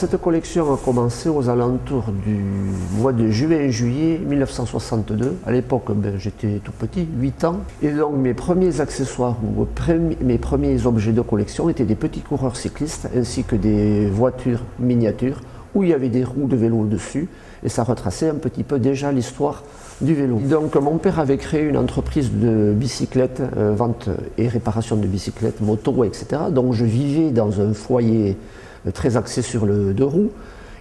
cette collection a commencé aux alentours du mois de juin-juillet 1962. À l'époque, j'étais tout petit, 8 ans. Et donc mes premiers accessoires ou mes premiers objets de collection étaient des petits coureurs cyclistes ainsi que des voitures miniatures où il y avait des roues de vélo dessus. Et ça retraçait un petit peu déjà l'histoire du vélo. Donc mon père avait créé une entreprise de bicyclettes, vente et réparation de bicyclettes, motos, etc. Donc je vivais dans un foyer très axé sur le deux roues.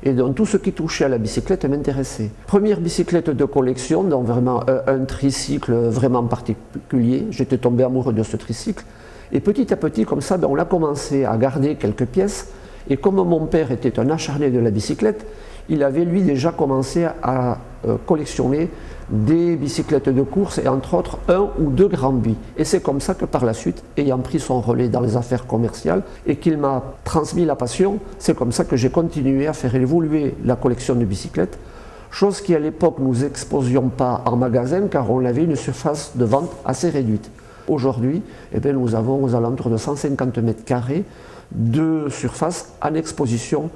Et donc tout ce qui touchait à la bicyclette m'intéressait. Première bicyclette de collection, donc vraiment un tricycle vraiment particulier. J'étais tombé amoureux de ce tricycle. Et petit à petit, comme ça, on a commencé à garder quelques pièces. Et comme mon père était un acharné de la bicyclette, il avait lui déjà commencé à collectionner des bicyclettes de course et entre autres un ou deux Granby. Et c'est comme ça que par la suite, ayant pris son relais dans les affaires commerciales et qu'il m'a transmis la passion, c'est comme ça que j'ai continué à faire évoluer la collection de bicyclettes, chose qui à l'époque nous exposions pas en magasin car on avait une surface de vente assez réduite. Aujourd'hui, nous avons aux alentours de 150 mètres carrés de surface en exposition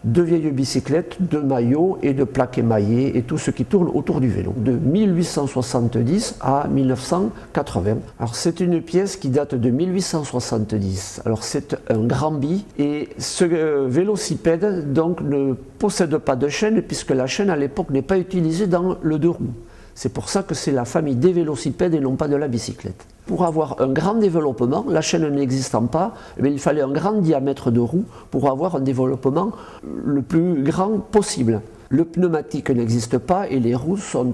de vieilles bicyclettes, de maillots et de plaques émaillées et tout ce qui tourne autour du vélo, de 1870 à 1980. Alors c'est une pièce qui date de 1870. Alors c'est un Granby et ce vélocipède donc ne possède pas de chaîne puisque la chaîne à l'époque n'est pas utilisée dans le deux roues. C'est pour ça que c'est la famille des vélocipèdes et non pas de la bicyclette. Pour avoir un grand développement, la chaîne n'existant pas, il fallait un grand diamètre de roue pour avoir un développement le plus grand possible. Le pneumatique n'existe pas et les roues sont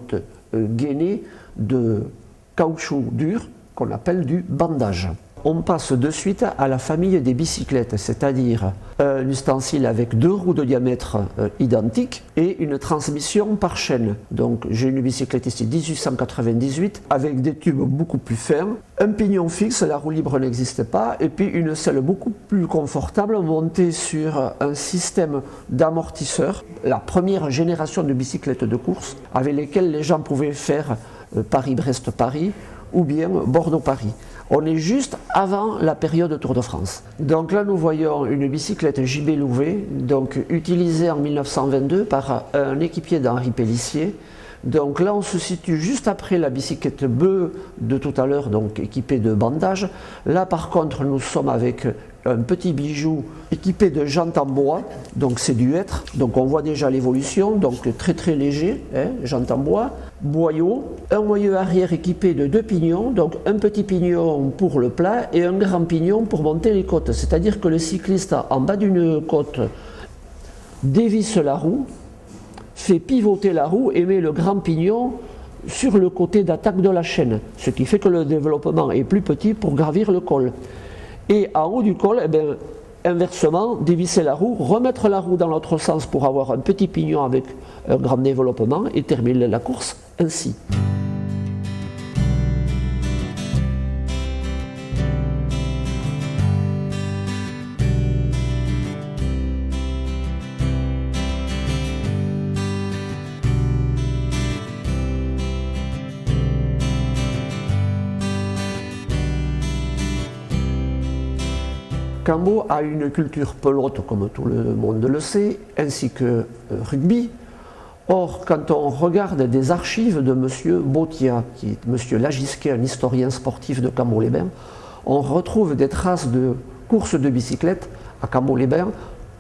gainées de caoutchouc dur qu'on appelle du bandage. On passe de suite à la famille des bicyclettes, c'est-à-dire un ustensile avec deux roues de diamètre identiques et une transmission par chaîne. Donc j'ai une bicyclette ici 1898 avec des tubes beaucoup plus fins, un pignon fixe, la roue libre n'existe pas, et puis une selle beaucoup plus confortable montée sur un système d'amortisseurs, la première génération de bicyclettes de course avec lesquelles les gens pouvaient faire Paris-Brest-Paris ou bien Bordeaux-Paris. On est juste avant la période Tour de France. Donc là, nous voyons une bicyclette JB Louvet, donc utilisée en 1922 par un équipier d'Henri Pélissier. Donc là, on se situe juste après la bicyclette Beu de tout à l'heure, donc équipée de bandages. Là, par contre, nous sommes avec un petit bijou équipé de jantes en bois, donc c'est du hêtre. Donc on voit déjà l'évolution, donc très très léger, jantes en bois. Boyau, un moyeu arrière équipé de deux pignons, donc un petit pignon pour le plat et un grand pignon pour monter les côtes. C'est-à-dire que le cycliste, en bas d'une côte, dévisse la roue, fait pivoter la roue et met le grand pignon sur le côté d'attaque de la chaîne, ce qui fait que le développement est plus petit pour gravir le col. Et en haut du col, inversement, dévisser la roue, remettre la roue dans l'autre sens pour avoir un petit pignon avec un grand développement et terminer la course ainsi. Cambo a une culture pelote, comme tout le monde le sait, ainsi que rugby. Or, quand on regarde des archives de M. Bottia, qui est M. Lagisquet, un historien sportif de Cambo-les-Bains, on retrouve des traces de courses de bicyclette à Cambo-les-Bains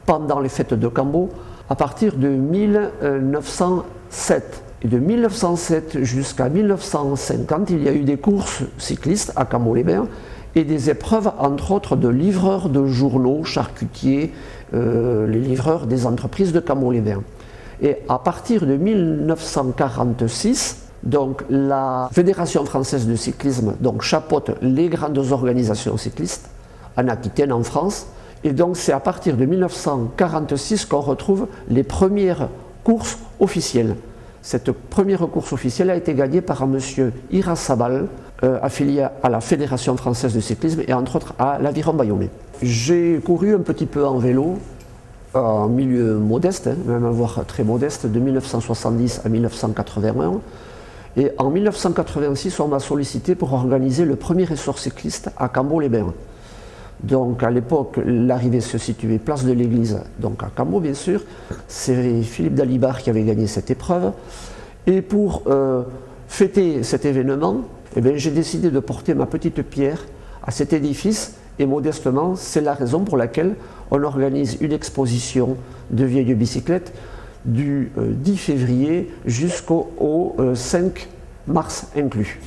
pendant les fêtes de Cambo à partir de 1907. Et de 1907 jusqu'à 1950, il y a eu des courses cyclistes à Cambo-les-Bains et des épreuves, entre autres, de livreurs de journaux, charcutiers, les livreurs des entreprises de Cambo-les-Bains. Et à partir de 1946, donc, la Fédération française de cyclisme donc, chapeaute les grandes organisations cyclistes, en Aquitaine, en France, et donc c'est à partir de 1946 qu'on retrouve les premières courses officielles. Cette première course officielle a été gagnée par un monsieur Irasabal, affilié à la Fédération française de cyclisme et entre autres à l'Aviron Bayonnais. J'ai couru un petit peu en vélo, en milieu modeste, même voire très modeste, de 1970 à 1981. Et en 1986, on m'a sollicité pour organiser le premier essor cycliste à Cambo-les-Bains. Donc à l'époque, l'arrivée se situait place de l'église, donc à Cambot bien sûr. C'est Philippe Dalibard qui avait gagné cette épreuve. Et pour fêter cet événement, eh bien, j'ai décidé de porter ma petite pierre à cet édifice. Et modestement, c'est la raison pour laquelle on organise une exposition de vieilles bicyclettes du 10 février jusqu'au 5 mars inclus.